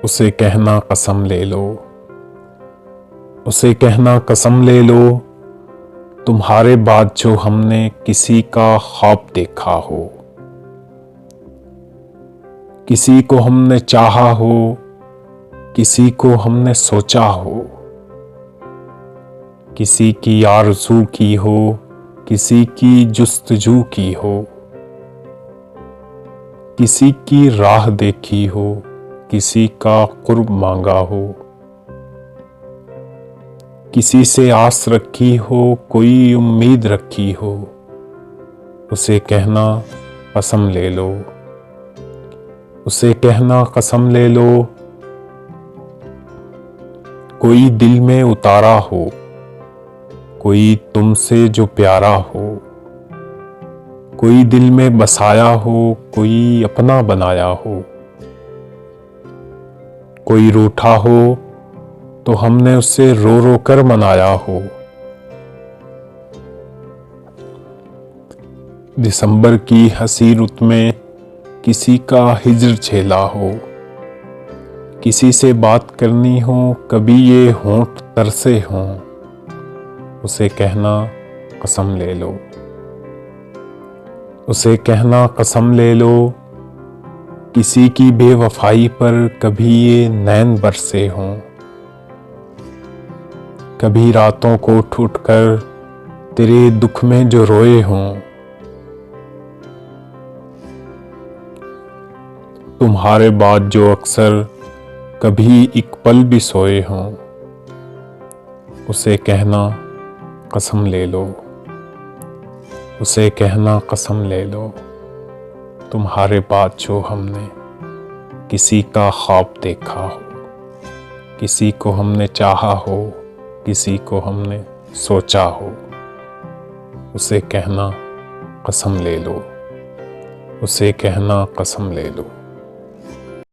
उसे कहना कसम ले लो, उसे कहना कसम ले लो, तुम्हारे बाद जो हमने किसी का ख्वाब देखा हो, किसी को हमने चाहा हो, किसी को हमने सोचा हो, किसी की आरज़ू की हो, किसी की जुस्तजू की हो, किसी की राह देखी हो, किसी का कुर्ब मांगा हो, किसी से आस रखी हो, कोई उम्मीद रखी हो, उसे कहना कसम ले लो, उसे कहना कसम ले लो। कोई दिल में उतारा हो, कोई तुमसे जो प्यारा हो, कोई दिल में बसाया हो, कोई अपना बनाया हो, कोई रूठा हो तो हमने उसे रो रो कर मनाया हो। दिसंबर की हंसी रुत में किसी का हिज्र झेला हो, किसी से बात करनी हो, कभी ये होंठ तरसे हों, उसे कहना कसम ले लो, उसे कहना कसम ले लो। किसी की बेवफाई पर कभी ये नैन बरसे हों, कभी रातों को उठ उठ कर तेरे दुख में जो रोए हों, तुम्हारे बाद जो अक्सर कभी एक पल भी सोए हों, उसे कहना कसम ले लो, उसे कहना कसम ले लो। तुम्हारे बाद जो हमने किसी का ख्वाब देखा हो, किसी को हमने चाहा हो, किसी को हमने सोचा हो, उसे कहना कसम ले लो, उसे कहना कसम ले लो।